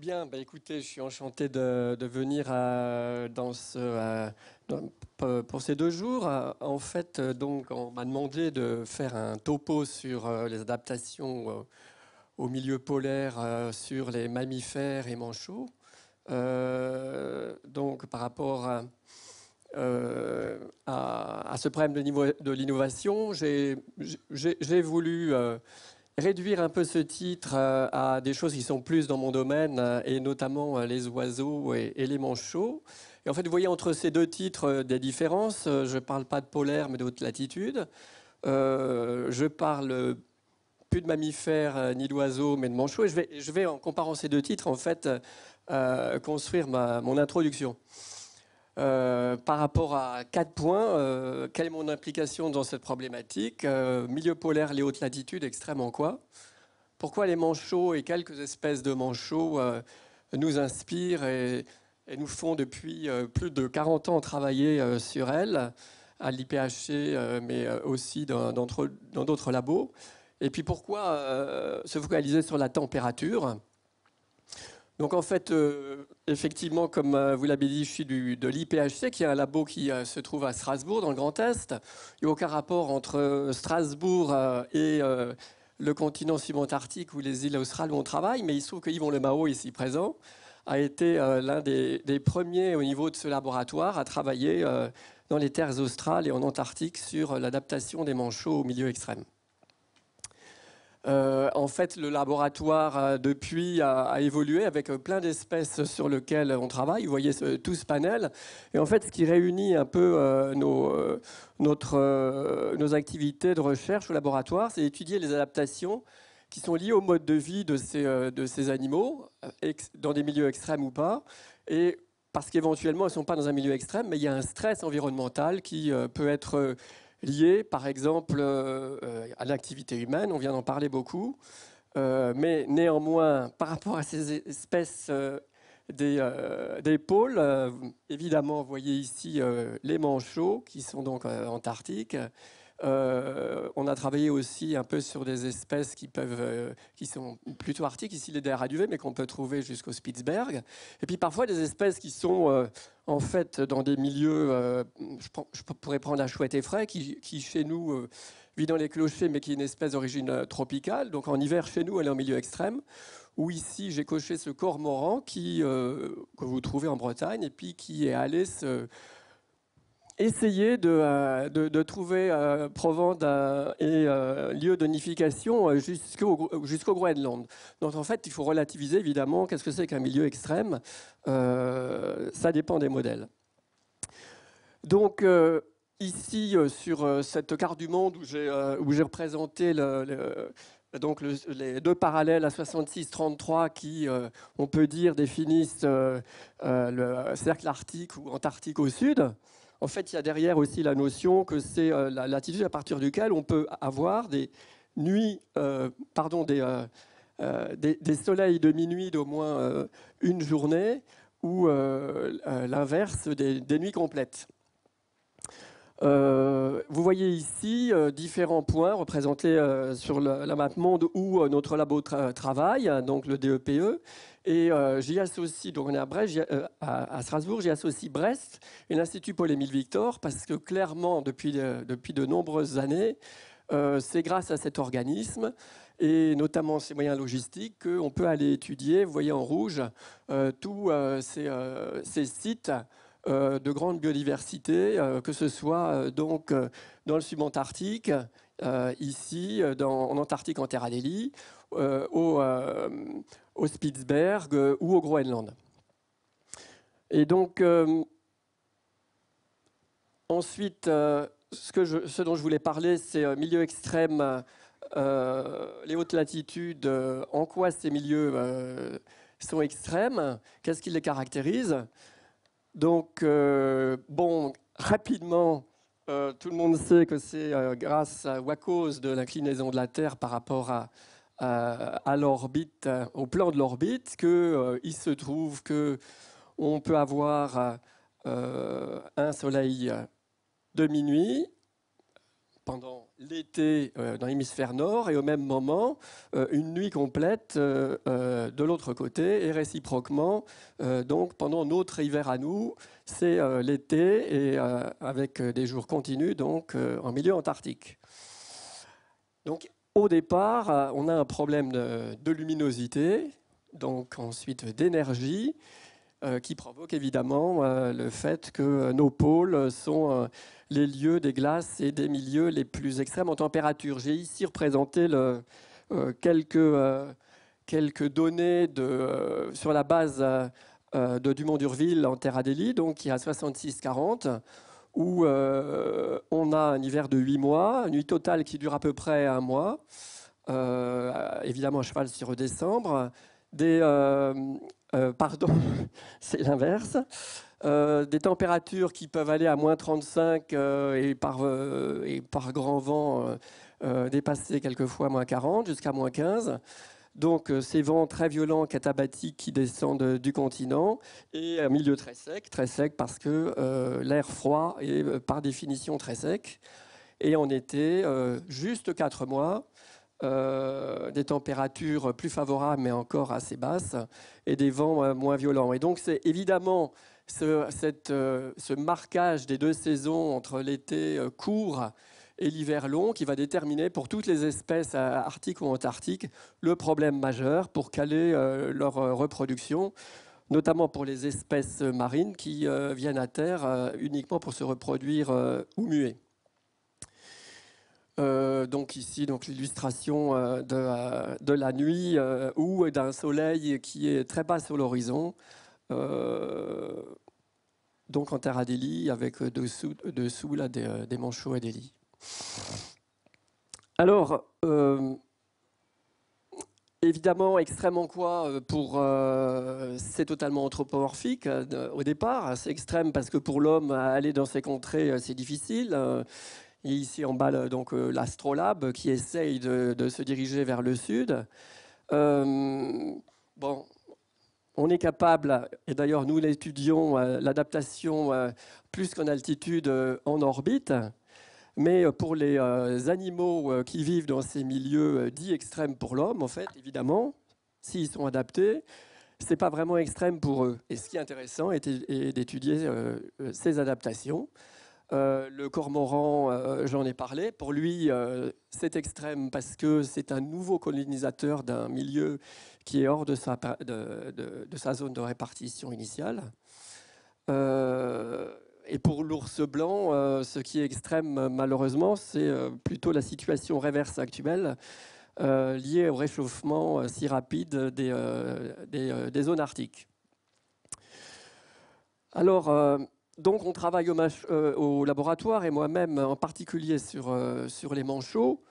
Bien, bah écoutez, je suis enchanté de venir pour ces 2 jours. En fait, donc, on m'a demandé de faire un topo sur les adaptations au milieu polaire sur les mammifères et manchots. Donc, par rapport à ce problème de l'innovation, j'ai voulu réduire un peu ce titre à des choses qui sont plus dans mon domaine, et notamment les oiseaux et les manchots. Et en fait, vous voyez entre ces 2 titres des différences. Je ne parle pas de polaire, mais de haute latitude. Je parle plus de mammifères ni d'oiseaux, mais de manchots. Et je vais, en comparant ces 2 titres, en fait, construire mon introduction. Par rapport à 4 points, quelle est mon implication dans cette problématique? Milieu polaire, les hautes latitudes, extrêmes en quoi? Pourquoi les manchots et quelques espèces de manchots nous inspirent et nous font depuis plus de 40 ans travailler sur elles, à l'IPHC, mais aussi dans d'autres labos? Et puis pourquoi se focaliser sur la température? Donc en fait, effectivement, comme vous l'avez dit, je suis de l'IPHC, qui est un labo qui se trouve à Strasbourg, dans le Grand Est. Il n'y a aucun rapport entre Strasbourg et le continent subantarctique ou les îles australes où on travaille, mais il se trouve que Yvon Lemao, ici présent, a été l'un des premiers au niveau de ce laboratoire à travailler dans les terres australes et en Antarctique sur l'adaptation des manchots au milieu extrême. En fait, le laboratoire, depuis, a évolué avec plein d'espèces sur lesquelles on travaille. Vous voyez tout ce panel. Et en fait, ce qui réunit un peu nos activités de recherche au laboratoire, c'est étudier les adaptations qui sont liées au mode de vie de ces animaux, dans des milieux extrêmes ou pas. Et parce qu'éventuellement, elles ne sont pas dans un milieu extrême, mais il y a un stress environnemental qui peut être lié, par exemple, à l'activité humaine. On vient d'en parler beaucoup. Mais néanmoins, par rapport à ces espèces des pôles, évidemment, vous voyez ici les manchots, qui sont donc antarctiques. On a travaillé aussi un peu sur des espèces qui sont plutôt arctiques, ici les DRA UV, mais qu'on peut trouver jusqu'au Spitzberg. Et puis parfois des espèces qui sont en fait dans des milieux, je pourrais prendre la chouette effraie, qui chez nous vit dans les clochers, mais qui est une espèce d'origine tropicale. Donc en hiver, chez nous, elle est en milieu extrême. Ou ici, j'ai coché ce cormoran que vous trouvez en Bretagne, et puis qui est allé essayer de trouver provende et lieu de nidification jusqu'au Groenland. Donc en fait, il faut relativiser évidemment qu'est-ce que c'est qu'un milieu extrême. Ça dépend des modèles. Donc ici, sur cette carte du monde où j'ai représenté donc les 2 parallèles à 66-33 qui, on peut dire, définissent le cercle arctique ou antarctique au sud. En fait, il y a derrière aussi la notion que c'est la latitude à partir duquel on peut avoir des nuits, des soleils de minuit d'au moins une journée, ou l'inverse, des nuits complètes. Vous voyez ici différents points représentés sur la map monde où notre labo travaille, donc le DEPE. Et j'y associe, donc on est à Brest, à Strasbourg, j'y associe Brest et l'Institut Paul-Émile Victor, parce que clairement, depuis de nombreuses années, c'est grâce à cet organisme et notamment ses moyens logistiques qu'on peut aller étudier, vous voyez en rouge, tous ces sites de grande biodiversité, que ce soit donc dans le subantarctique, ici, en Antarctique, en Terre Adélie, au Spitzberg ou au Groenland. Et donc, ensuite, ce dont je voulais parler, c'est milieu extrême, les hautes latitudes, en quoi ces milieux sont extrêmes, qu'est-ce qui les caractérise. Donc, bon, rapidement, tout le monde sait que c'est grâce ou à cause de l'inclinaison de la Terre par rapport à l'orbite, au plan de l'orbite, qu'il se trouve qu'on peut avoir un soleil de minuit, pendant l'été dans l'hémisphère nord et au même moment une nuit complète de l'autre côté et réciproquement donc pendant notre hiver à nous c'est l'été et avec des jours continus donc en milieu antarctique. Donc au départ on a un problème de luminosité, donc ensuite d'énergie qui provoque évidemment le fait que nos pôles sont les lieux des glaces et des milieux les plus extrêmes en température. J'ai ici représenté quelques données sur la base de Dumont d'Urville en Terre Adélie, donc qui est à 66-40, où on a un hiver de 8 mois, une nuit totale qui dure à peu près un mois, évidemment à cheval sur décembre, pardon, c'est l'inverse. Des températures qui peuvent aller à moins 35 et par grand vent dépasser quelquefois moins 40 jusqu'à moins 15. Donc ces vents très violents, catabatiques qui descendent du continent et un milieu très sec parce que l'air froid est par définition très sec. Et en été, juste 4 mois, des températures plus favorables mais encore assez basses et des vents moins violents. Et donc c'est évidemment ce marquage des deux saisons entre l'été court et l'hiver long qui va déterminer pour toutes les espèces arctiques ou antarctiques le problème majeur pour caler leur reproduction, notamment pour les espèces marines qui viennent à terre uniquement pour se reproduire ou muer. Donc ici, l'illustration de la nuit ou d'un soleil qui est très bas sur l'horizon. Donc en Terre Adélie, avec dessous là, des manchots Adélie. Alors, évidemment, extrêmement quoi c'est totalement anthropomorphique au départ. C'est extrême parce que pour l'homme, aller dans ces contrées, c'est difficile. Et ici en bas, donc l'astrolabe qui essaye de se diriger vers le sud. Bon, on est capable, et d'ailleurs nous l'étudions, l'adaptation plus qu'en altitude en orbite. Mais pour les animaux qui vivent dans ces milieux dits extrêmes pour l'homme, en fait, évidemment, s'ils sont adaptés, ce n'est pas vraiment extrême pour eux. Et ce qui est intéressant est d'étudier ces adaptations. Le cormoran, j'en ai parlé. Pour lui, c'est extrême parce que c'est un nouveau colonisateur d'un milieu qui est hors de sa zone de répartition initiale. Et pour l'ours blanc, ce qui est extrême, malheureusement, c'est plutôt la situation réverse actuelle liée au réchauffement si rapide des zones arctiques. Alors, donc on travaille au laboratoire et moi-même en particulier sur les manchots.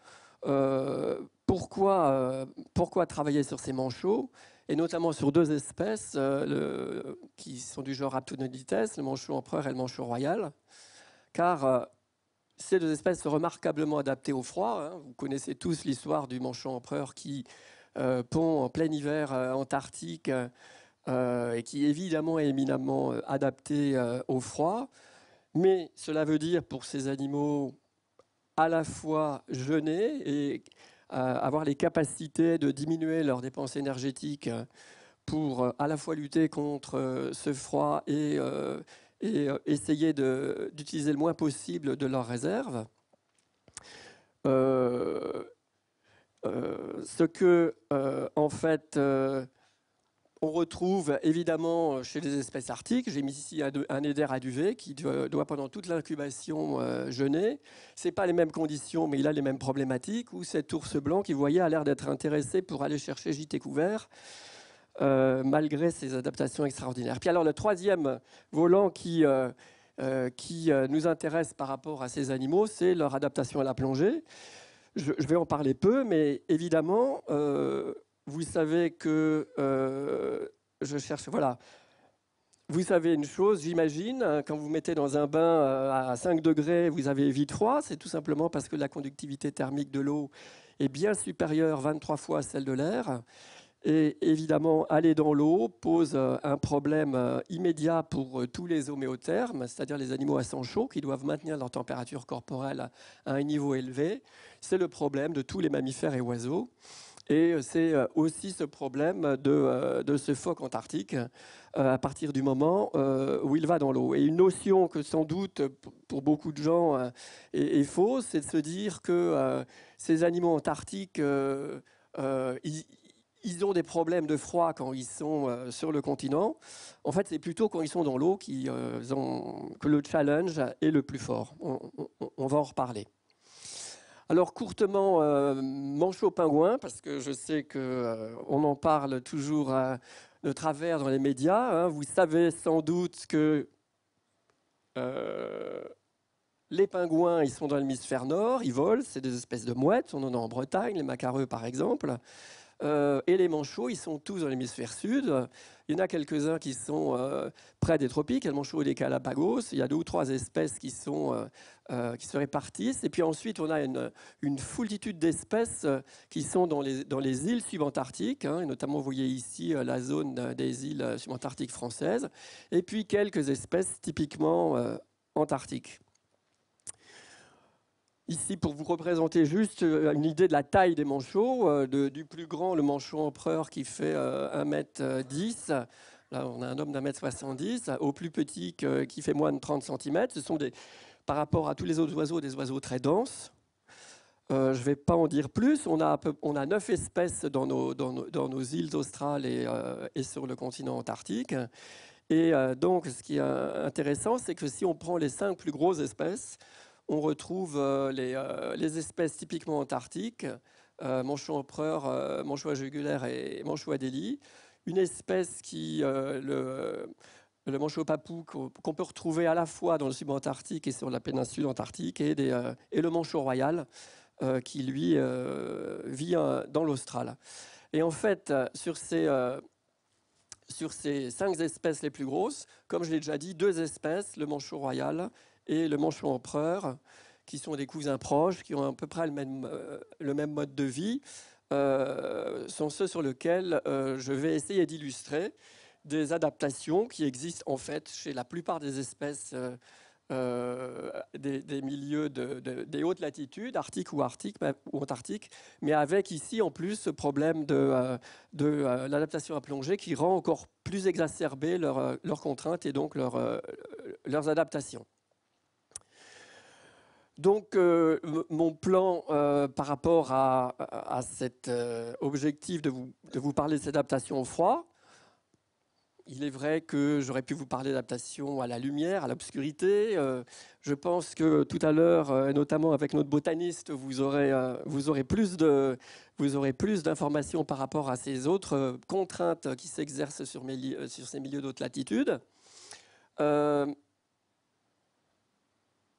Pourquoi travailler sur ces manchots et notamment sur deux espèces qui sont du genre Aptonodites, le manchot empereur et le manchot royal, car ces deux espèces sont remarquablement adaptées au froid. Hein. Vous connaissez tous l'histoire du manchot empereur qui pond en plein hiver antarctique et qui évidemment est éminemment adapté au froid. Mais cela veut dire pour ces animaux à la fois jeûner et avoir les capacités de diminuer leurs dépenses énergétiques pour à la fois lutter contre ce froid et essayer d'utiliser le moins possible de leurs réserves. Ce que, en fait, on retrouve évidemment chez les espèces arctiques. J'ai mis ici un eider aduvé qui doit pendant toute l'incubation jeûner. Ce n'est pas les mêmes conditions, mais il a les mêmes problématiques. Ou cet ours blanc qui, vous voyez, a l'air d'être intéressé pour aller chercher gîte et couvert, malgré ses adaptations extraordinaires. Puis alors le troisième volant qui nous intéresse par rapport à ces animaux, c'est leur adaptation à la plongée. Je vais en parler peu, mais évidemment... vous savez que je cherche, voilà. Vous savez une chose, j'imagine, quand vous mettez dans un bain à 5 degrés, vous avez vite froid. C'est tout simplement parce que la conductivité thermique de l'eau est bien supérieure 23 fois à celle de l'air. Et évidemment, aller dans l'eau pose un problème immédiat pour tous les homéothermes, c'est-à-dire les animaux à sang chaud qui doivent maintenir leur température corporelle à un niveau élevé. C'est le problème de tous les mammifères et oiseaux. Et c'est aussi ce problème de ce phoque antarctique à partir du moment où il va dans l'eau. Et une notion que sans doute pour beaucoup de gens est fausse, c'est de se dire que ces animaux antarctiques, ils ont des problèmes de froid quand ils sont sur le continent. En fait, c'est plutôt quand ils sont dans l'eau que le challenge est le plus fort. On va en reparler. Alors courtement, manchot pingouin, parce que je sais qu'on en parle toujours de travers dans les médias. Hein. Vous savez sans doute que les pingouins, ils sont dans l'hémisphère nord, ils volent, c'est des espèces de mouettes, on en a en Bretagne, les macareux par exemple. Et les manchots, ils sont tous dans l'hémisphère sud. Il y en a quelques-uns qui sont près des tropiques. Il y a le manchot des Galapagos. Il y a 2 ou 3 espèces qui se répartissent. Et puis ensuite, on a une foultitude d'espèces qui sont dans les îles subantarctiques. Hein, et notamment, vous voyez ici la zone des îles subantarctiques françaises. Et puis quelques espèces typiquement antarctiques. Ici, pour vous représenter juste une idée de la taille des manchots, du plus grand, le manchot empereur qui fait 1,10 m. Là, on a un homme d'1,70 m, au plus petit qui fait moins de 30 cm. Ce sont par rapport à tous les autres oiseaux, des oiseaux très denses. Je ne vais pas en dire plus. On a 9 espèces dans nos îles australes et sur le continent antarctique. Et donc, ce qui est intéressant, c'est que si on prend les 5 plus grosses espèces, on retrouve les espèces typiquement antarctiques, manchot empereur, manchot à jugulaire et manchot à délit. Une espèce le manchot papou, qu'on peut retrouver à la fois dans le subantarctique et sur la péninsule antarctique, et le manchot royal, qui lui vit dans l'Austral. Et en fait, sur ces 5 espèces les plus grosses, comme je l'ai déjà dit, 2 espèces, le manchot royal et le manchot empereur, qui sont des cousins proches, qui ont à peu près le même mode de vie, sont ceux sur lesquels je vais essayer d'illustrer des adaptations qui existent en fait chez la plupart des espèces des milieux des hautes latitudes, arctiques ou antarctiques, mais avec ici en plus ce problème de l'adaptation à plonger qui rend encore plus exacerbées leurs contraintes et donc leurs adaptations. Donc, mon plan par rapport à cet objectif de vous parler de cette adaptation au froid, il est vrai que j'aurais pu vous parler d'adaptation à la lumière, à l'obscurité. Je pense que tout à l'heure, notamment avec notre botaniste, vous aurez plus d'informations par rapport à ces autres contraintes qui s'exercent sur ces milieux d'haute latitude.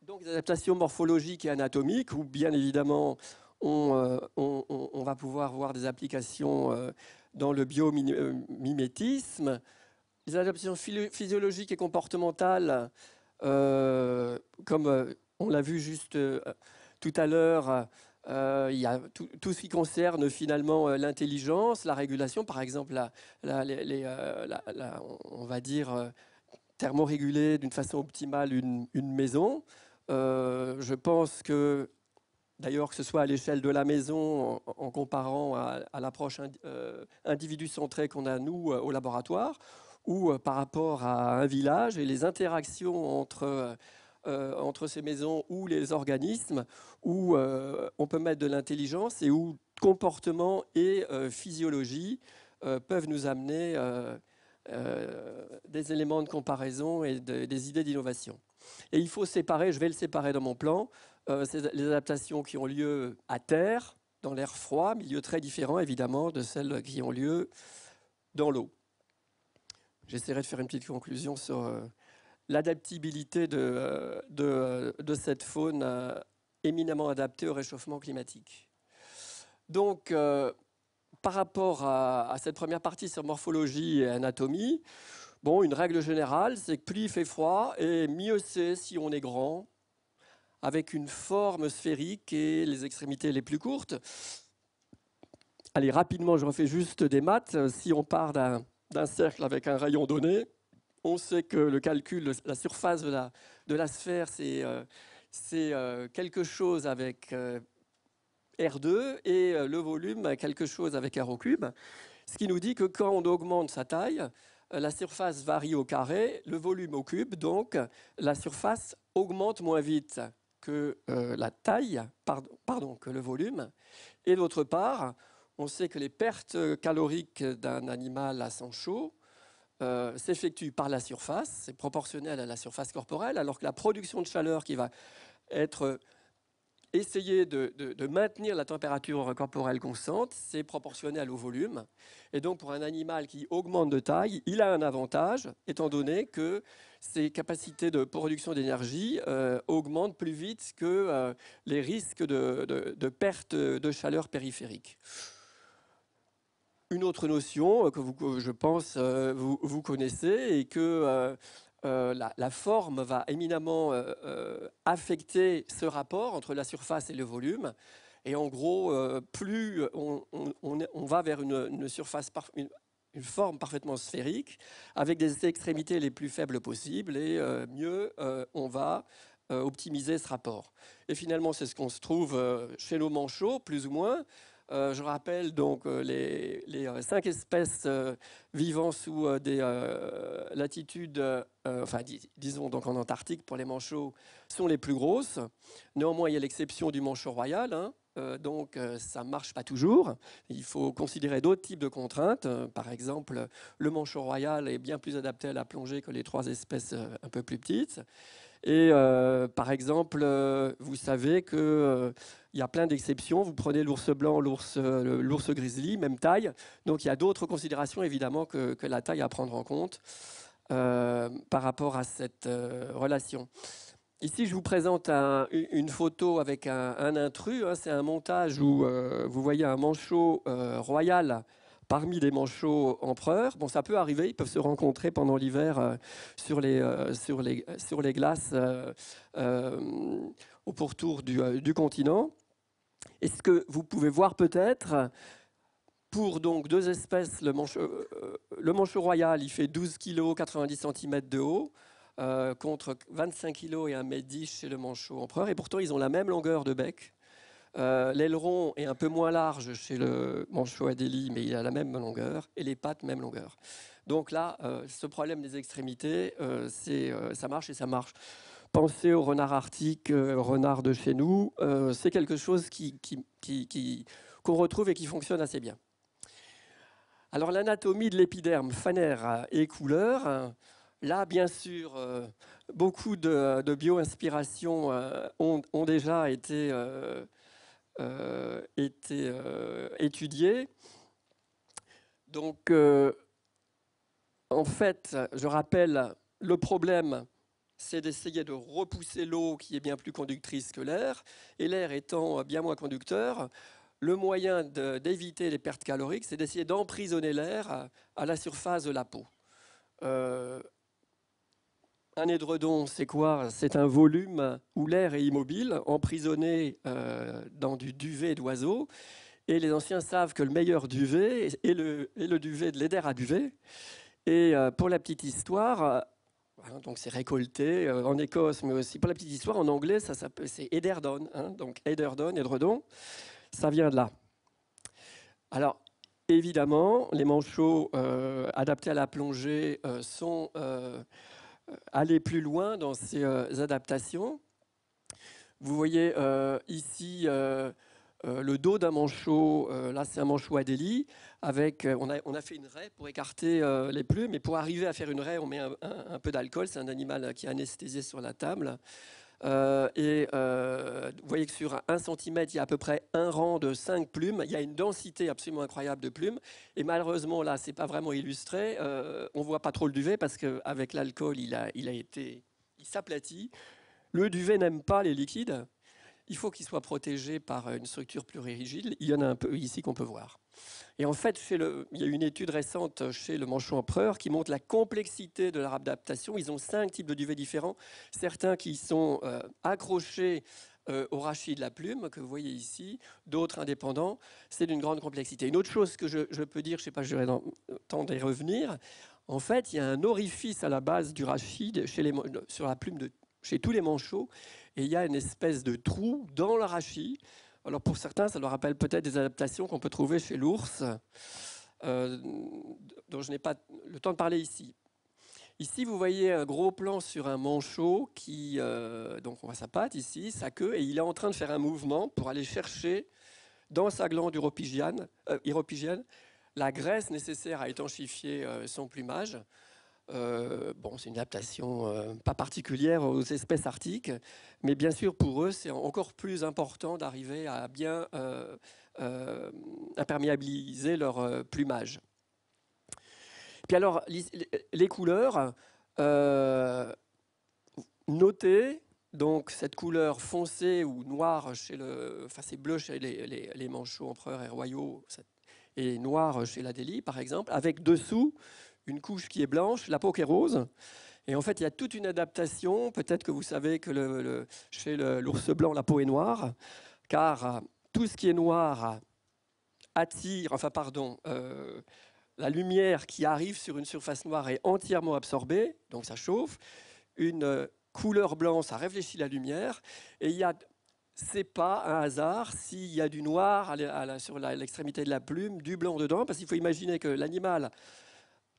Donc des adaptations morphologiques et anatomiques, où bien évidemment on va pouvoir voir des applications dans le biomimétisme. Les adaptations physiologiques et comportementales, comme on l'a vu juste tout à l'heure, il y a tout ce qui concerne finalement l'intelligence, la régulation, par exemple, on va dire thermoréguler d'une façon optimale une maison. Je pense que, d'ailleurs, que ce soit à l'échelle de la maison, en comparant à l'approche individu centrée qu'on a, nous, au laboratoire, ou par rapport à un village et les interactions entre ces maisons ou les organismes, où on peut mettre de l'intelligence et où comportement et physiologie peuvent nous amener des éléments de comparaison et des idées d'innovation. Et il faut séparer, je vais le séparer dans mon plan, les adaptations qui ont lieu à terre, dans l'air froid, milieu très différent évidemment de celles qui ont lieu dans l'eau. J'essaierai de faire une petite conclusion sur l'adaptabilité de cette faune éminemment adaptée au réchauffement climatique. Donc, par rapport à cette première partie sur morphologie et anatomie, bon, une règle générale, c'est que plus il fait froid, et mieux c'est si on est grand, avec une forme sphérique et les extrémités les plus courtes. Allez, rapidement, je refais juste des maths. Si on part d'un cercle avec un rayon donné, on sait que le calcul de la surface de la sphère, c'est quelque chose avec R2 et le volume, quelque chose avec R au cube. Ce qui nous dit que quand on augmente sa taille, la surface varie au carré, le volume au cube, donc la surface augmente moins vite que la taille, pardon, que le volume. Et d'autre part, on sait que les pertes caloriques d'un animal à sang chaud s'effectuent par la surface, c'est proportionnel à la surface corporelle, alors que la production de chaleur qui va être essayer de maintenir la température corporelle constante, c'est proportionnel au volume. Et donc, pour un animal qui augmente de taille, il a un avantage, étant donné que ses capacités de production d'énergie augmentent plus vite que les risques de perte de chaleur périphérique. Une autre notion que je pense vous connaissez et que la forme va éminemment affecter ce rapport entre la surface et le volume. Et en gros, plus on va vers une surface, une forme parfaitement sphérique, avec des extrémités les plus faibles possibles, et mieux on va optimiser ce rapport. Et finalement, c'est ce qu'on se trouve chez nos manchots, plus ou moins. Je rappelle donc les 5 espèces vivant sous des latitudes, enfin disons donc en Antarctique pour les manchots, sont les plus grosses. Néanmoins, il y a l'exception du manchot royal, hein, donc ça ne marche pas toujours. Il faut considérer d'autres types de contraintes. Par exemple, le manchot royal est bien plus adapté à la plongée que les 3 espèces un peu plus petites. Et par exemple, vous savez qu'il y a plein d'exceptions. Vous prenez l'ours blanc, l'ours grizzly, même taille. Donc il y a d'autres considérations évidemment que la taille à prendre en compte par rapport à cette relation. Ici, je vous présente une photo avec un intrus. Hein. C'est un montage où vous voyez un manchot royal parmi des manchots empereurs. Bon, ça peut arriver, ils peuvent se rencontrer pendant l'hiver sur les glaces au pourtour du continent. Et ce que vous pouvez voir peut-être, pour donc 2 espèces, le manchot royal, il fait 12 kg, 90 cm de haut, contre 25 kg et 1,10 m chez le manchot empereur. Et pourtant, ils ont la même longueur de bec. L'aileron est un peu moins large chez le manchot Adélie, mais il a la même longueur, et les pattes, même longueur. Donc là, ce problème des extrémités, ça marche et ça marche. Pensez au renard arctique, renard de chez nous, c'est quelque chose qu'on retrouve et qui fonctionne assez bien. Alors l'anatomie de l'épiderme phanaire et couleur, là bien sûr, beaucoup de bio-inspirations ont déjà été étudiées. Donc en fait, je rappelle, le problème, c'est d'essayer de repousser l'eau qui est bien plus conductrice que l'air, et l'air étant bien moins conducteur, le moyen d'éviter les pertes caloriques, c'est d'essayer d'emprisonner l'air à la surface de la peau. Un édredon, c'est quoi? C'est un volume où l'air est immobile, emprisonné dans du duvet d'oiseaux. Et les anciens savent que le meilleur duvet est le duvet de l'eider à duvet. Et pour la petite histoire, donc c'est récolté en Écosse, mais aussi pour la petite histoire, en anglais, c'est eiderdown. Hein, donc eiderdown, édredon, ça vient de là. Alors, évidemment, les manchots adaptés à la plongée sont allés plus loin dans ces adaptations. Vous voyez ici le dos d'un manchot. Là, c'est un manchot Adélie. On a fait une raie pour écarter les plumes. Et pour arriver à faire une raie, on met un peu d'alcool. C'est un animal qui est anesthésié sur la table. Vous voyez que sur 1 cm, il y a à peu près un rang de 5 plumes. Il y a une densité absolument incroyable de plumes. Et malheureusement, là, ce n'est pas vraiment illustré. On ne voit pas trop le duvet parce qu'avec l'alcool, il s'aplatit. Le duvet n'aime pas les liquides. Il faut qu'il soit protégé par une structure plus rigide. Il y en a un peu ici qu'on peut voir. Et en fait, il y a une étude récente chez le manchot empereur qui montre la complexité de leur adaptation. Ils ont 5 types de duvets différents. Certains qui sont accrochés au rachis de la plume que vous voyez ici, d'autres indépendants. C'est d'une grande complexité. Une autre chose que je peux dire, je ne sais pas, j'aurai le temps d'y revenir. En fait, il y a un orifice à la base du rachis sur la plume chez tous les manchots, et il y a une espèce de trou dans le rachis. Alors pour certains, ça leur rappelle peut-être des adaptations qu'on peut trouver chez l'ours, dont je n'ai pas le temps de parler ici. Ici, vous voyez un gros plan sur un manchot qui, donc on voit sa patte ici, sa queue, et il est en train de faire un mouvement pour aller chercher dans sa glande uropygienne la graisse nécessaire à étanchifier son plumage. Bon, c'est une adaptation pas particulière aux espèces arctiques, mais bien sûr pour eux, c'est encore plus important d'arriver à bien imperméabiliser leur plumage. Puis alors, les couleurs, notez donc cette couleur foncée ou noire enfin c'est bleu chez les manchots empereurs et royaux, et noir chez l'Adélie par exemple, avec dessous une couche qui est blanche, la peau qui est rose. Et en fait, il y a toute une adaptation. Peut-être que vous savez que chez l'ours blanc, la peau est noire, car tout ce qui est noir attire, la lumière qui arrive sur une surface noire est entièrement absorbée, donc ça chauffe. Une couleur blanche, ça réfléchit la lumière. Et c'est pas un hasard s'il y a du noir sur l'extrémité de la plume, du blanc dedans, parce qu'il faut imaginer que l'animal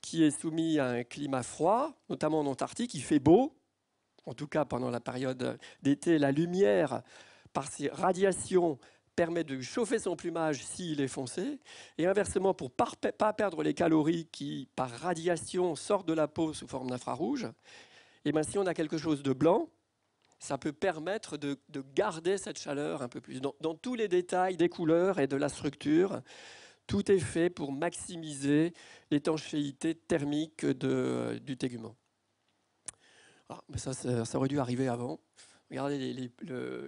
qui est soumis à un climat froid, notamment en Antarctique, il fait beau, en tout cas pendant la période d'été, la lumière, par ses radiations, permet de chauffer son plumage s'il est foncé, et inversement, pour ne pas perdre les calories qui, par radiation, sortent de la peau sous forme d'infrarouge, et bien, si on a quelque chose de blanc, ça peut permettre de garder cette chaleur un peu plus. Dans tous les détails des couleurs et de la structure, tout est fait pour maximiser l'étanchéité thermique du tégument. Ça aurait dû arriver avant. Regardez,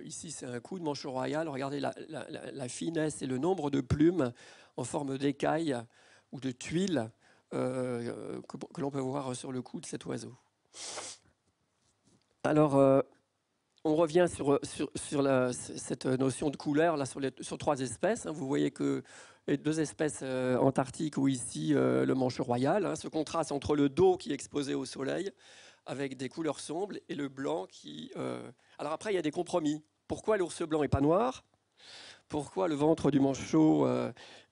ici c'est un coup de manchot royal. Regardez la finesse et le nombre de plumes en forme d'écailles ou de tuiles que l'on peut voir sur le cou de cet oiseau. Alors, on revient sur cette notion de couleur là, sur 3 espèces. Vous voyez que les 2 espèces antarctiques ou ici le manchot royal, ce contraste entre le dos qui est exposé au soleil avec des couleurs sombres et le blanc qui... Alors après, il y a des compromis. Pourquoi l'ours blanc n'est pas noir? Pourquoi le ventre du manchot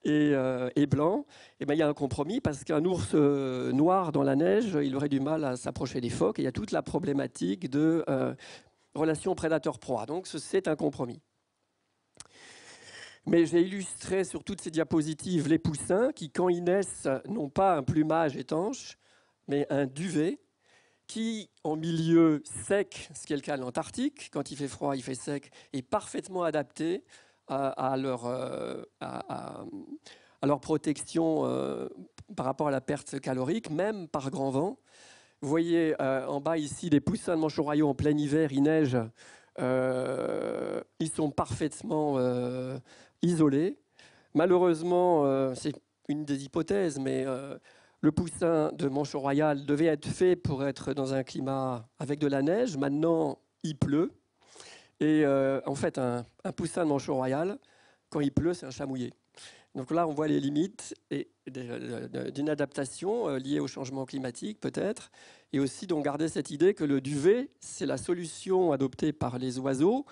est blanc? Eh bien, il y a un compromis parce qu'un ours noir dans la neige, il aurait du mal à s'approcher des phoques. Et il y a toute la problématique de relation prédateur-proie. Donc, c'est un compromis. Mais j'ai illustré sur toutes ces diapositives les poussins qui, quand ils naissent, n'ont pas un plumage étanche, mais un duvet qui, en milieu sec, ce qui est le cas de l'Antarctique, quand il fait froid, il fait sec, est parfaitement adapté à leur protection par rapport à la perte calorique, même par grand vent. Vous voyez en bas ici des poussins de manchots royaux en plein hiver, il neige. Ils sont parfaitement isolés. Malheureusement, c'est une des hypothèses, mais le poussin de manchot royal devait être fait pour être dans un climat avec de la neige. Maintenant, il pleut. Et en fait, un poussin de manchot royal, quand il pleut, c'est un chat mouillé. Donc là, on voit les limites d'une adaptation liée au changement climatique, peut-être, et aussi donc garder cette idée que le duvet, c'est la solution adoptée par les oiseaux.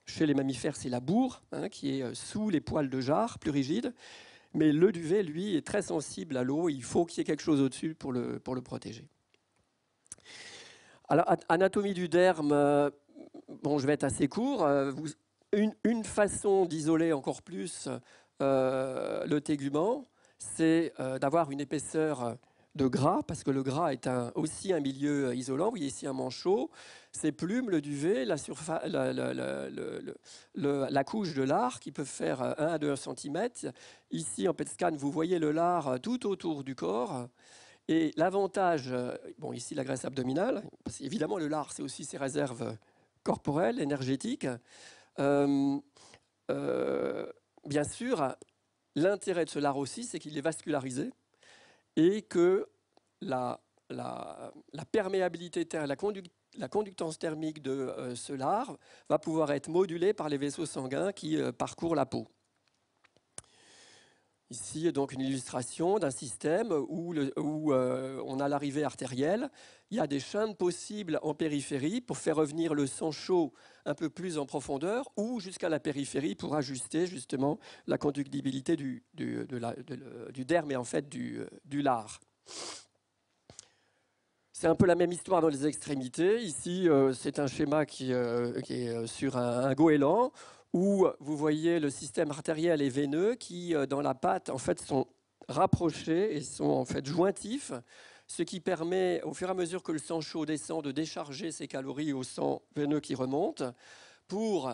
Chez les mammifères, c'est la bourre, qui est sous les poils de jarre, plus rigide. Mais le duvet, lui, est très sensible à l'eau. Il faut qu'il y ait quelque chose au-dessus pour le protéger. Alors, anatomie du derme, bon, je vais être assez court. Une façon d'isoler encore plus le tégument, c'est d'avoir une épaisseur de gras, parce que le gras est aussi un milieu isolant. Vous voyez ici un manchot, ses plumes, le duvet, la couche de lard qui peut faire 1 à 2 cm. Ici, en PET scan, vous voyez le lard tout autour du corps. Et l'avantage, bon, ici la graisse abdominale, parce qu'évidemment le lard, c'est aussi ses réserves corporelles, énergétiques. Bien sûr, l'intérêt de ce lard aussi, c'est qu'il est vascularisé et que la perméabilité, la la conductance thermique de ce lard va pouvoir être modulée par les vaisseaux sanguins qui parcourent la peau. Ici, donc, une illustration d'un système où on a l'arrivée artérielle. Il y a des shunts possibles en périphérie pour faire revenir le sang chaud un peu plus en profondeur ou jusqu'à la périphérie pour ajuster justement la conductibilité du derme et en fait du lard. C'est un peu la même histoire dans les extrémités. Ici, c'est un schéma qui est sur un goéland, où vous voyez le système artériel et veineux qui, dans la patte, en fait, sont rapprochés et sont en fait jointifs, ce qui permet, au fur et à mesure que le sang chaud descend, de décharger ces calories au sang veineux qui remonte pour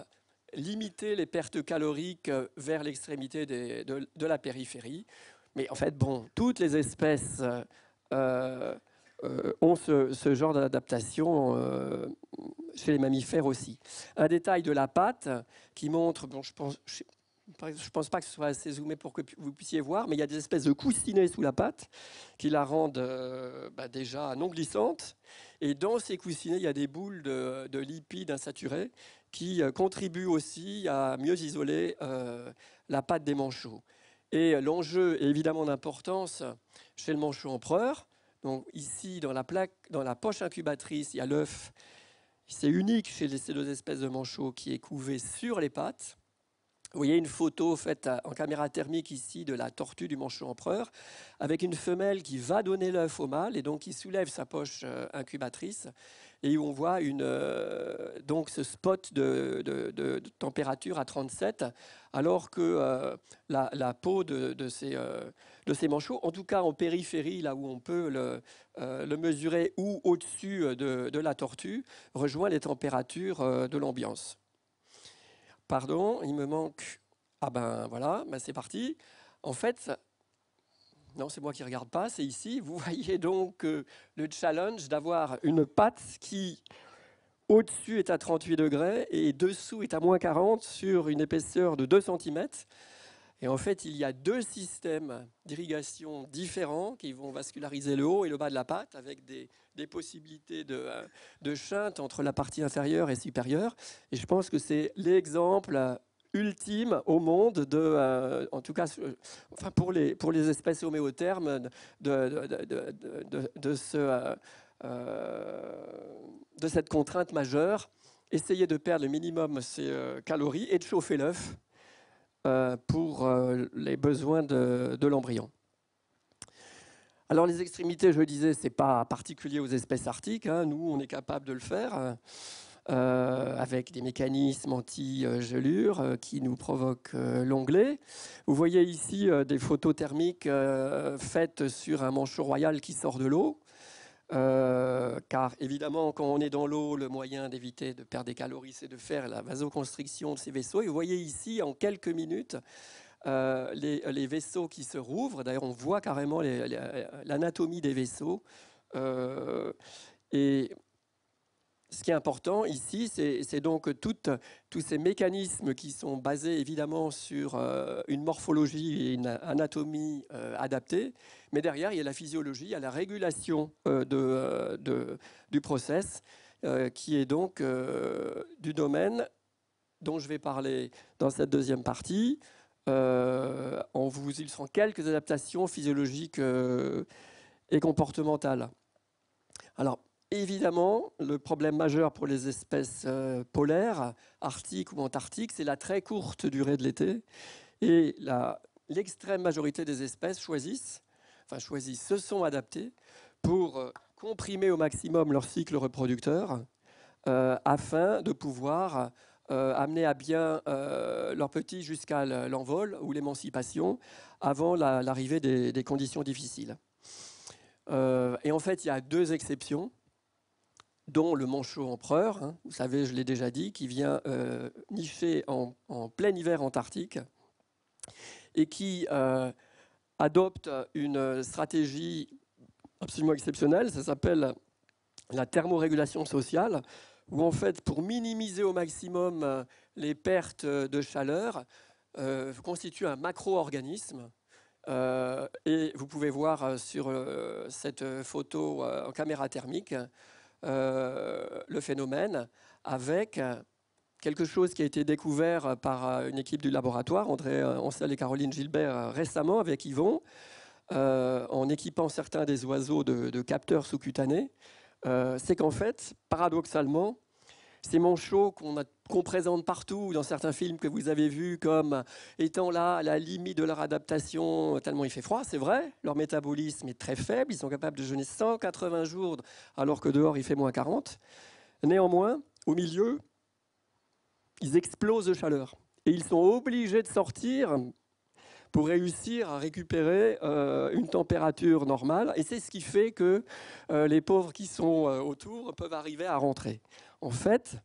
limiter les pertes caloriques vers l'extrémité de la périphérie. Mais en fait, bon, toutes les espèces ont ce genre d'adaptation chez les mammifères aussi. Un détail de la patte qui montre, bon, je pense pas que ce soit assez zoomé pour que vous puissiez voir, mais il y a des espèces de coussinets sous la patte qui la rendent déjà non glissante. Et dans ces coussinets, il y a des boules de lipides insaturés qui contribuent aussi à mieux isoler la patte des manchots. Et l'enjeu est évidemment d'importance chez le manchot empereur. Donc ici, dans la poche incubatrice, il y a l'œuf. C'est unique chez ces deux espèces de manchots qui est couvé sur les pattes. Vous voyez une photo faite en caméra thermique ici de la tortue du manchot empereur avec une femelle qui va donner l'œuf au mâle et donc qui soulève sa poche incubatrice et où on voit donc ce spot de température à 37 alors que la peau de ces manchots, en tout cas en périphérie, là où on peut le mesurer ou au-dessus de la tortue, rejoint les températures de l'ambiance. Pardon, il me manque... Ah ben voilà, ben c'est parti. En fait, non, c'est moi qui ne regarde pas, c'est ici. Vous voyez donc le challenge d'avoir une patte qui, au-dessus, est à 38 degrés et dessous est à moins 40 sur une épaisseur de 2 cm. Et en fait, il y a deux systèmes d'irrigation différents qui vont vasculariser le haut et le bas de la patte avec des possibilités de shunt entre la partie inférieure et supérieure. Et je pense que c'est l'exemple ultime au monde en tout cas, enfin pour les espèces homéothermes de cette contrainte majeure. Essayer de perdre le minimum ces calories et de chauffer l'œuf pour les besoins de l'embryon. Alors les extrémités, je le disais, ce n'est pas particulier aux espèces arctiques. Hein. Nous, on est capable de le faire avec des mécanismes anti-gelure qui nous provoquent l'onglet. Vous voyez ici des photos thermiques faites sur un manchot royal qui sort de l'eau. Car évidemment, quand on est dans l'eau, le moyen d'éviter de perdre des calories, c'est de faire la vasoconstriction de ces vaisseaux. Et vous voyez ici, en quelques minutes, les vaisseaux qui se rouvrent. D'ailleurs, on voit carrément l'anatomie des vaisseaux. Et ce qui est important ici, c'est donc tous ces mécanismes qui sont basés évidemment sur une morphologie et une anatomie adaptée. Mais derrière, il y a la physiologie, il y a la régulation du process qui est donc du domaine dont je vais parler dans cette deuxième partie en vous illustrant quelques adaptations physiologiques et comportementales. Alors, évidemment, le problème majeur pour les espèces polaires, arctiques ou antarctiques, c'est la très courte durée de l'été. Et l'extrême majorité des espèces se sont adaptées pour comprimer au maximum leur cycle reproducteur afin de pouvoir amener à bien leurs petits jusqu'à l'envol ou l'émancipation avant l'arrivée des conditions difficiles. Et en fait, il y a deux exceptions, dont le manchot empereur, hein, vous savez, je l'ai déjà dit, qui vient nicher en plein hiver antarctique et qui adopte une stratégie absolument exceptionnelle, ça s'appelle la thermorégulation sociale, où en fait, pour minimiser au maximum les pertes de chaleur, constitue un macro-organisme. Et vous pouvez voir sur cette photo en caméra thermique le phénomène avec quelque chose qui a été découvert par une équipe du laboratoire, André Ancel et Caroline Gilbert, récemment avec Yvon, en équipant certains des oiseaux de capteurs sous-cutanés. C'est qu'en fait, paradoxalement, ces manchots qu'on présente partout dans certains films que vous avez vus comme étant là à la limite de leur adaptation tellement il fait froid, c'est vrai, leur métabolisme est très faible, ils sont capables de jeûner 180 jours alors que dehors il fait moins 40. Néanmoins, au milieu, ils explosent de chaleur et ils sont obligés de sortir pour réussir à récupérer une température normale. Et c'est ce qui fait que les pauvres qui sont autour peuvent arriver à rentrer. En fait,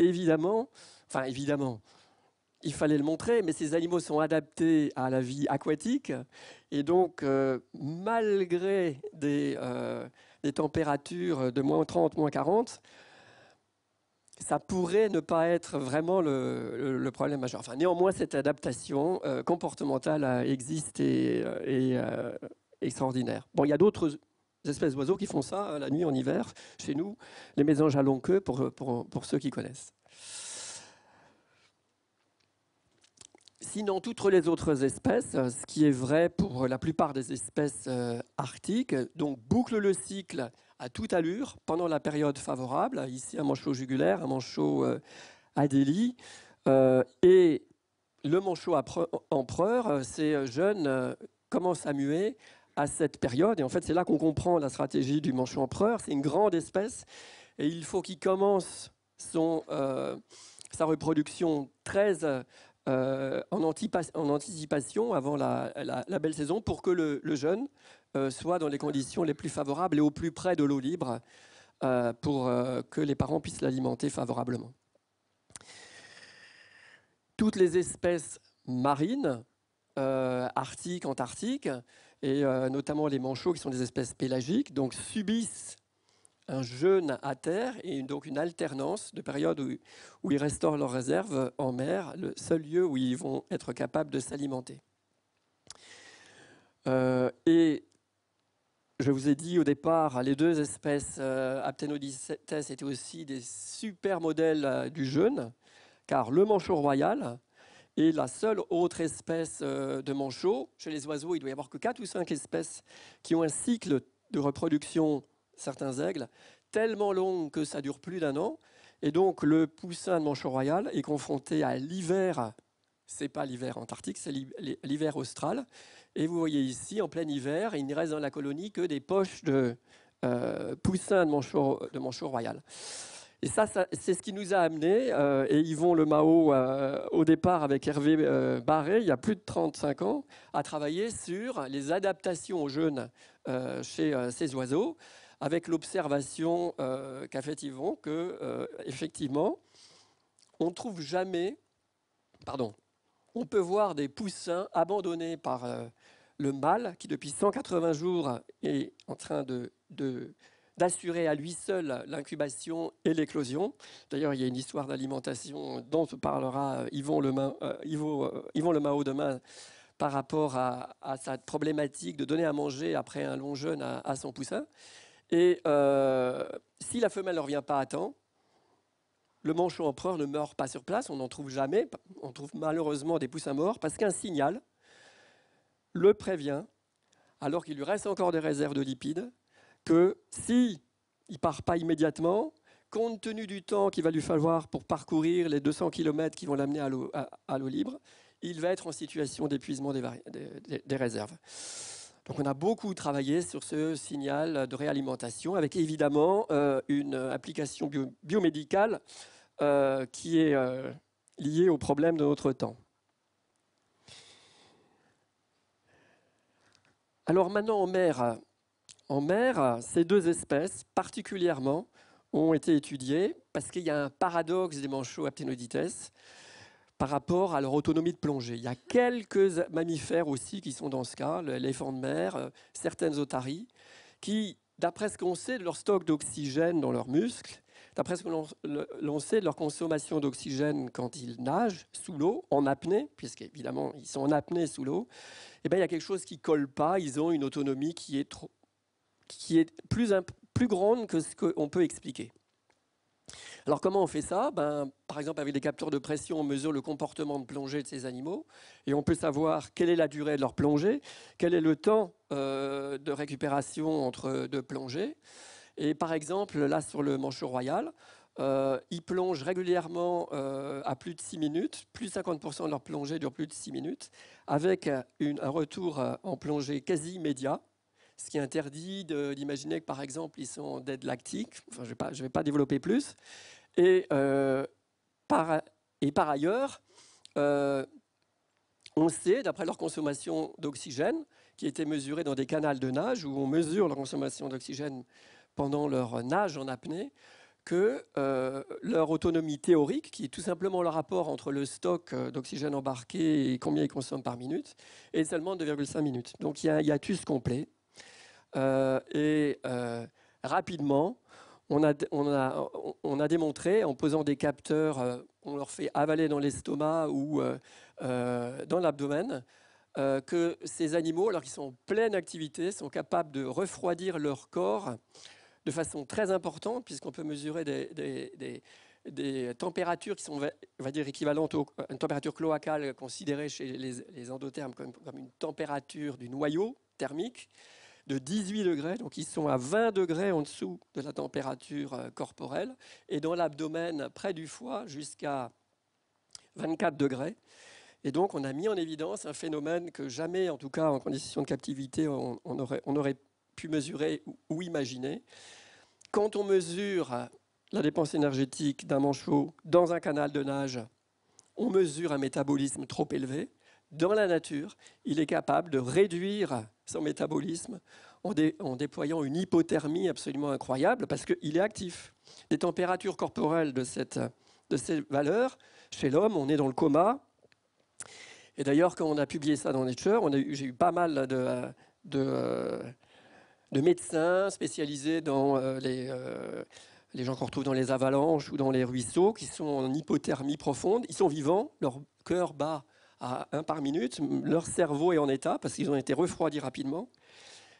évidemment, il fallait le montrer, mais ces animaux sont adaptés à la vie aquatique. Et donc, malgré des températures de moins 30, moins 40, ça pourrait ne pas être vraiment le problème majeur. Enfin, néanmoins, cette adaptation comportementale existe et est extraordinaire. Bon, il y a d'autres espèces d'oiseaux qui font ça la nuit en hiver. Chez nous, les mésanges à longue queue, pour ceux qui connaissent. Sinon, toutes les autres espèces, ce qui est vrai pour la plupart des espèces arctiques, donc bouclent le cycle à toute allure pendant la période favorable. Ici, un manchot jugulaire, un manchot adélie. Et le manchot empereur, ces jeunes commencent à muer à cette période. Et en fait, c'est là qu'on comprend la stratégie du manchot empereur. C'est une grande espèce et il faut qu'il commence sa reproduction très en anticipation avant la belle saison pour que le jeune soit dans les conditions les plus favorables et au plus près de l'eau libre pour que les parents puissent l'alimenter favorablement. Toutes les espèces marines, arctiques, antarctiques, et notamment les manchots qui sont des espèces pélagiques, donc subissent un jeûne à terre et donc une alternance de périodes où ils restaurent leurs réserves en mer, le seul lieu où ils vont être capables de s'alimenter. Et je vous ai dit au départ, les deux espèces Aptenodytes étaient aussi des super modèles du jeûne, car le manchot royal est la seule autre espèce de manchot. Chez les oiseaux, il doit y avoir que 4 ou 5 espèces qui ont un cycle de reproduction, certains aigles, tellement long que ça dure plus d'1 an. Et donc, le poussin de manchot royal est confronté à l'hiver. C'est pas l'hiver antarctique, c'est l'hiver austral. Et vous voyez ici, en plein hiver, il ne reste dans la colonie que des poches de poussins de manchot royal. Et ça c'est ce qui nous a amené, et Yvon Lemao, au départ avec Hervé Barré, il y a plus de 35 ans, à travailler sur les adaptations aux jeunes chez ces oiseaux, avec l'observation qu'a fait Yvon que, effectivement, on trouve jamais, on peut voir des poussins abandonnés par le mâle qui, depuis 180 jours, est en train d'assurer à lui seul l'incubation et l'éclosion. D'ailleurs, il y a une histoire d'alimentation dont parlera Yvon Lemao demain par rapport à sa problématique de donner à manger après un long jeûne à son poussin. Et si la femelle ne revient pas à temps, le manchot empereur ne meurt pas sur place, on n'en trouve jamais. On trouve malheureusement des poussins morts parce qu'un signal le prévient, alors qu'il lui reste encore des réserves de lipides, que s'il ne part pas immédiatement, compte tenu du temps qu'il va lui falloir pour parcourir les 200 km qui vont l'amener à l'eau libre, il va être en situation d'épuisement des réserves. Donc on a beaucoup travaillé sur ce signal de réalimentation, avec évidemment une application biomédicale qui est liée au problème de notre temps. Alors maintenant en mer, ces deux espèces particulièrement ont été étudiées parce qu'il y a un paradoxe des manchots Aptenodytes par rapport à leur autonomie de plongée. Il y a quelques mammifères aussi qui sont dans ce cas, l'éléphant de mer, certaines otaries, qui, d'après ce qu'on sait de leur stock d'oxygène dans leurs muscles, d'après ce que l'on sait de leur consommation d'oxygène quand ils nagent sous l'eau, en apnée, puisqu'évidemment ils sont en apnée sous l'eau, eh bien, il y a quelque chose qui ne colle pas, ils ont une autonomie qui est plus grande que ce qu'on peut expliquer. Alors comment on fait ça? Par exemple, avec des capteurs de pression, on mesure le comportement de plongée de ces animaux et on peut savoir quelle est la durée de leur plongée, quel est le temps de récupération entre deux plongées. Et par exemple, là sur le manchot royal, ils plongent régulièrement à plus de 6 minutes, plus 50% de leur plongée dure plus de 6 minutes, avec un retour en plongée quasi immédiat. Ce qui interdit d'imaginer que, par exemple, ils sont en dette lactique. Enfin, je ne vais pas développer plus. Et, par ailleurs, on sait, d'après leur consommation d'oxygène, qui était mesurée dans des canals de nage, où on mesure leur consommation d'oxygène pendant leur nage en apnée, que leur autonomie théorique, qui est tout simplement le rapport entre le stock d'oxygène embarqué et combien ils consomment par minute, est seulement 2,5 minutes. Donc il y a un hiatus complet. Rapidement, on a démontré, en posant des capteurs, on leur fait avaler dans l'estomac ou dans l'abdomen, que ces animaux, alors qu'ils sont en pleine activité, sont capables de refroidir leur corps de façon très importante, puisqu'on peut mesurer des températures qui sont, on va dire, équivalentes à une température cloacale considérée chez les endothermes comme une température du noyau thermique de 18 degrés, donc ils sont à 20 degrés en dessous de la température corporelle, et dans l'abdomen, près du foie, jusqu'à 24 degrés. Et donc on a mis en évidence un phénomène que jamais, en tout cas en conditions de captivité, on aurait pu mesurer ou imaginer. Quand on mesure la dépense énergétique d'un manchot dans un canal de nage, on mesure un métabolisme trop élevé. Dans la nature, il est capable de réduire son métabolisme en déployant une hypothermie absolument incroyable parce qu'il est actif. Les températures corporelles de ces valeurs, chez l'homme, on est dans le coma. Et d'ailleurs, quand on a publié ça dans Nature, j'ai eu pas mal de médecins spécialisés dans les gens qu'on retrouve dans les avalanches ou dans les ruisseaux, qui sont en hypothermie profonde. Ils sont vivants, leur cœur bat à 1 par minute, leur cerveau est en état parce qu'ils ont été refroidis rapidement.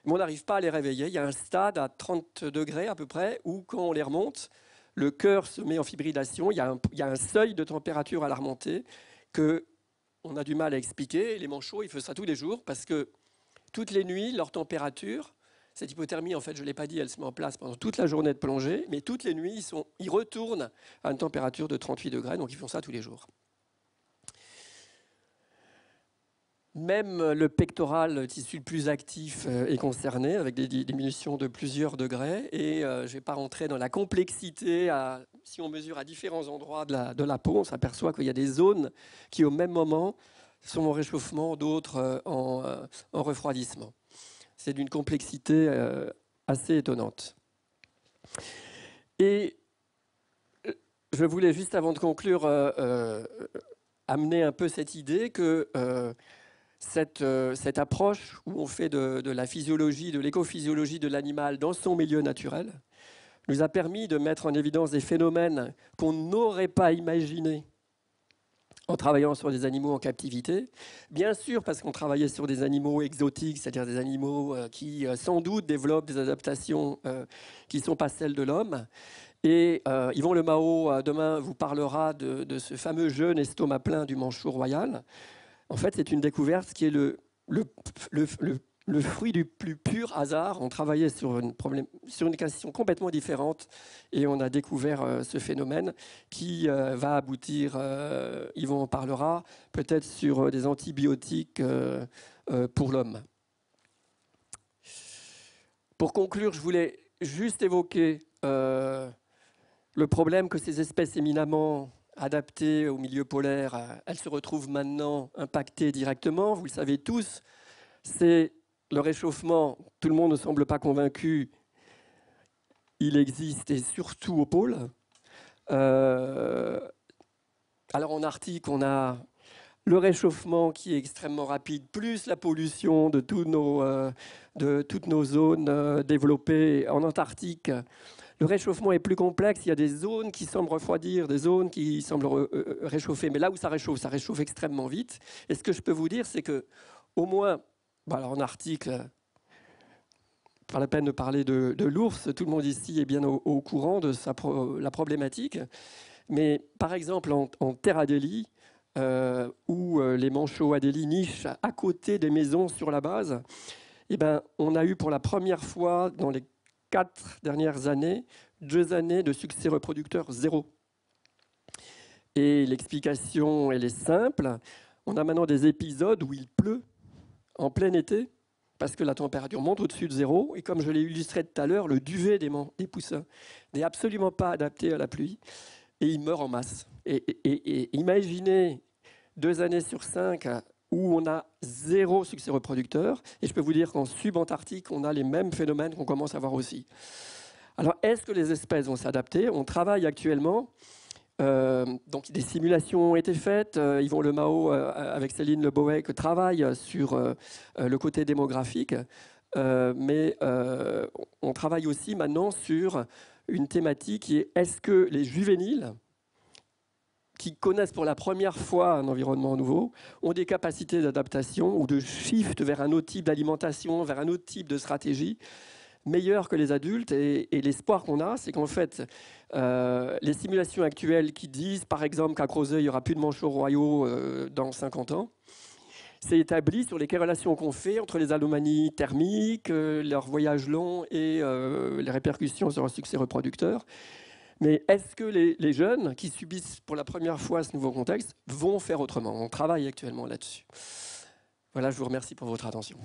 Mais on n'arrive pas à les réveiller. Il y a un stade à 30 degrés à peu près où, quand on les remonte, le cœur se met en fibrillation. Il y a un seuil de température à la remontée qu'on a du mal à expliquer. Et les manchots, ils font ça tous les jours parce que toutes les nuits, leur température, cette hypothermie, en fait, je ne l'ai pas dit, elle se met en place pendant toute la journée de plongée, mais toutes les nuits, ils retournent à une température de 38 degrés, donc ils font ça tous les jours. Même le pectoral, le tissu le plus actif, est concerné avec des diminutions de plusieurs degrés. Et je ne vais pas rentrer dans la complexité. Si on mesure à différents endroits de la peau, on s'aperçoit qu'il y a des zones qui, au même moment, sont en réchauffement, d'autres en refroidissement. C'est d'une complexité assez étonnante. Et je voulais, juste avant de conclure, amener un peu cette idée que cette approche où on fait de la physiologie, de l'écophysiologie de l'animal dans son milieu naturel, nous a permis de mettre en évidence des phénomènes qu'on n'aurait pas imaginés en travaillant sur des animaux en captivité. Bien sûr, parce qu'on travaillait sur des animaux exotiques, c'est-à-dire des animaux qui sans doute développent des adaptations qui ne sont pas celles de l'homme. Et Yvon Lemao, demain, vous parlera de ce fameux jeune estomac plein du manchot royal. En fait, c'est une découverte qui est le fruit du plus pur hasard. On travaillait sur une question complètement différente et on a découvert ce phénomène qui va aboutir, Yvon en parlera, peut-être sur des antibiotiques pour l'homme. Pour conclure, je voulais juste évoquer le problème que ces espèces éminemment adaptées au milieu polaire, elles se retrouvent maintenant impactées directement. Vous le savez tous, c'est le réchauffement. Tout le monde ne semble pas convaincu. Il existe, et surtout au pôle. Alors en Arctique, on a le réchauffement qui est extrêmement rapide, plus la pollution de toutes nos zones développées. En Antarctique, le réchauffement est plus complexe. Il y a des zones qui semblent refroidir, des zones qui semblent réchauffer. Mais là où ça réchauffe extrêmement vite. Et ce que je peux vous dire, c'est que au moins, alors en Arctique, pas la peine de parler de l'ours, tout le monde ici est bien au courant de la problématique. Mais par exemple, en terre Adélie, où les manchots Adélie nichent à côté des maisons sur la base, eh ben, on a eu pour la première fois dans les 4 dernières années, 2 années de succès reproducteur zéro. Et l'explication, elle est simple. On a maintenant des épisodes où il pleut en plein été, parce que la température monte au-dessus de zéro. Et comme je l'ai illustré tout à l'heure, le duvet des poussins n'est absolument pas adapté à la pluie. Et ils meurent en masse. Et imaginez 2 années sur 5 où on a 0 succès reproducteur. Et je peux vous dire qu'en subantarctique, on a les mêmes phénomènes qu'on commence à voir aussi. Alors, est-ce que les espèces vont s'adapter? On travaille actuellement. Donc des simulations ont été faites. Yvon Lemao, avec Céline Le Bohec, travaille sur le côté démographique. Mais on travaille aussi maintenant sur une thématique qui est: est-ce que les juvéniles, qui connaissent pour la première fois un environnement nouveau, ont des capacités d'adaptation ou de shift vers un autre type d'alimentation, vers un autre type de stratégie meilleures que les adultes? Et l'espoir qu'on a, c'est qu'en fait, les simulations actuelles qui disent, par exemple, qu'à Crozet, il n'y aura plus de manchots royaux dans 50 ans, c'est établi sur les corrélations qu'on fait entre les anomalies thermiques, leurs voyages longs et les répercussions sur un succès reproducteur. Mais est-ce que les jeunes qui subissent pour la première fois ce nouveau contexte vont faire autrement? On travaille actuellement là-dessus. Voilà, je vous remercie pour votre attention.